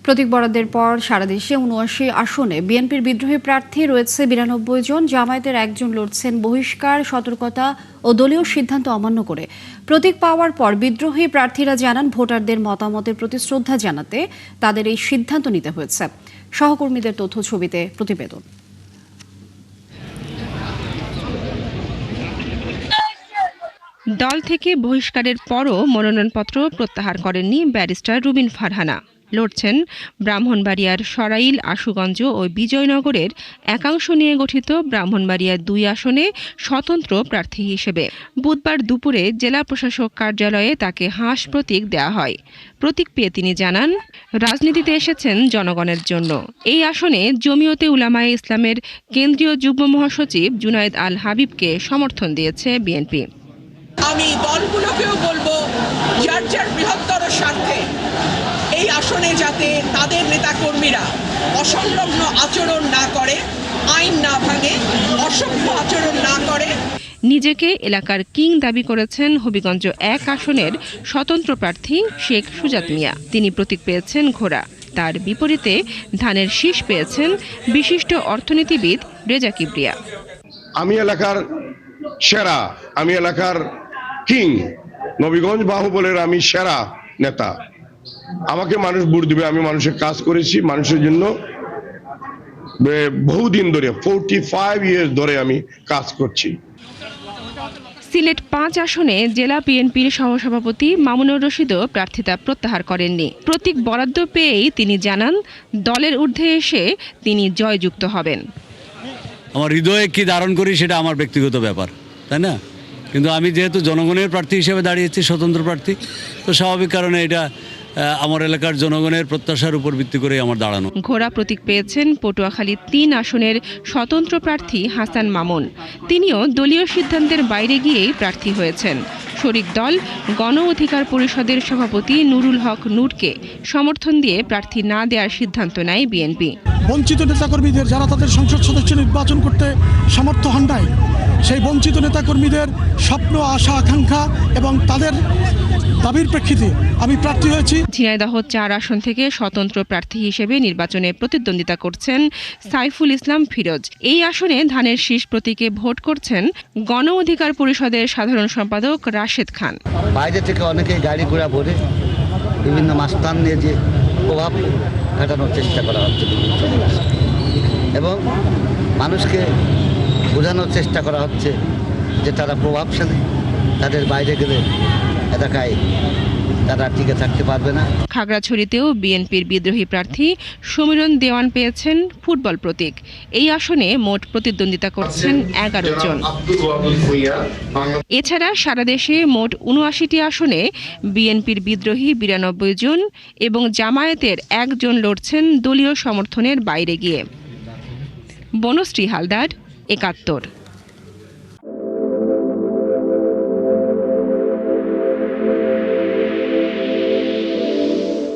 প্রতীক বরাদ্দের পর সারা দেশে ৭৯ আসনে বিএনপির বিদ্রোহী প্রার্থী রয়েছে ৯২ জন। জামায়াতের একজন লড়ছেন বহিষ্কার, সতর্কতা ও দলীয় সিদ্ধান্ত অমান্য করে। প্রতীক পাওয়ার পর বিদ্রোহী প্রার্থীরা জানান, ভোটারদের মতামতের প্রতি শ্রদ্ধা জানাতে তাদের এই সিদ্ধান্ত নিতে হয়েছে। সহকর্মীদের তথ্য ছবিতে প্রতিবেদন। দল থেকে বহিষ্কারের পরও মনোনয়নপত্র প্রত্যাহার করেননি ব্যারিস্টার রুবিন ফারহানা। লড়ছেন ব্রাহ্মণবাড়িয়ার সরাইল, আশুগঞ্জ ও বিজয়নগরের একাংশ নিয়ে গঠিত ব্রাহ্মণবাড়িয়া ২ আসনে স্বতন্ত্র প্রার্থী হিসেবে। বুধবার দুপুরে জেলা প্রশাসক কার্যালয়ে তাকে হাঁস প্রতীক দেওয়া হয়। প্রতীক পেয়ে তিনি জানান, রাজনীতিতে এসেছেন জনগণের জন্য। এই আসনে জমিয়তে উলামায়ে ইসলামের কেন্দ্রীয় যুগ্ম মহাসচিব জুনায়েদ আল হাবিবকে সমর্থন দিয়েছে বিএনপি। আমি দলগুলোকেও বলবো, যার যার বৃহত্তর স্বার্থে এই আসনে যাতে তাদের নেতাকর্মীরা অসংলগ্ন আচরণ না করে, আইন না ভাঙে, অসভ্য আচরণ না করে। নিজেকে এলাকার কিং দাবি করেছেন হবিগঞ্জ ১ আসনের স্বতন্ত্র প্রার্থী শেখ সুজাত মিয়া। তিনি প্রতীক পেয়েছেন ঘোড়া। তার বিপরীতে ধানের শীষ পেয়েছেন বিশিষ্ট অর্থনীতিবিদ রেজা কিবরিয়া। আমি এলাকার সেরা, আমি এলাকার কিং, নবীগঞ্জ বাহুবলের আমি সেরা নেতা। আমাকে মানুষ ভোট দিবে। আমি মানুষের কাজ করেছি, মানুষের জন্য বহুদিন ধরে, 45 ইয়ার্স ধরে আমি কাজ করছি। সিলেট ৫ আসনে জেলা বিএনপির সহসভাপতি মামুনুর রশিদও প্রার্থিতা প্রত্যাহার করেননি। প্রতীক বরাদ্দ পেয়েই তিনি জানান, দলের ঊর্ধ্বে এসে তিনি জয়যুক্ত হবেন। আমার হৃদয়ে কি ধারণ করি সেটা আমার ব্যক্তিগত ব্যাপার, তাই না? কিন্তু আমি যেহেতু জনগণের প্রার্থী হিসেবে দাঁড়িয়েছি, স্বতন্ত্র প্রার্থী, তো স্বাভাবিক কারণে এটা আমার এলাকার জনগণের প্রত্যাশার উপর ভিত্তি করে আমার দাঁড়ানো। ঘোড়া প্রতীক পেয়েছেন পটুয়াখালী ৩ আসনের স্বতন্ত্র প্রার্থী হাসান মামুন। তিনিও দলীয় সিদ্ধান্তের বাইরে গিয়েই প্রার্থী হয়েছেন। শরিক দল গণ অধিকার পরিষদের সভাপতি নুরুল হক নূরকে সমর্থন দিয়ে প্রার্থী না দেওয়ার সিদ্ধান্ত নেয় বিএনপি। বঞ্চিত নেতাকর্মীদের যারা তাদের সংসদ সদস্য নির্বাচন করতে সমর্থ হন নাই, সেই বঞ্চিত নেতাকর্মীদের স্বপ্ন, আশা, আকাঙ্ক্ষা এবং তাদের দাবির প্রেক্ষিতে আমি প্রার্থী হয়েছি। ঝিনাইদহ ৪ আসন থেকে স্বতন্ত্র প্রার্থী হিসেবে নির্বাচনে প্রতিদ্বন্দ্বিতা করছেন সাইফুল ইসলাম ফিরোজ। এই আসনে ধানের শীষ প্রতীকে ভোট করছেন গণ অধিকার পরিষদের সাধারণ সম্পাদক রাশেদ খান। বাইরে থেকে অনেকে গাড়ি ঘোড়া ভরে বিভিন্ন মাস্তান নিয়ে যে প্রভাব ঘটানোর চেষ্টা করা হচ্ছে এবং মানুষকে বোঝানোর চেষ্টা করা হচ্ছে যে তারা প্রভাবশালী, তাদের বাইরে গেলে এলাকায় তারা টিকে থাকতে পারবে না। খাগড়াছড়িতেও বিএনপির বিদ্রোহী প্রার্থী সমীরণ দেওয়ান পেয়েছেন ফুটবল প্রতীক। এই আসনে মোট প্রতিদ্বন্দ্বিতা করছেন ১১ জন। এছাড়া সারা দেশে মোট ৭৯টি আসনে বিএনপির বিদ্রোহী ৯২ জন এবং জামায়াতের ১ জন লড়ছেন দলীয় সমর্থনের বাইরে গিয়ে। বনশ্রী হালদার, ৭১।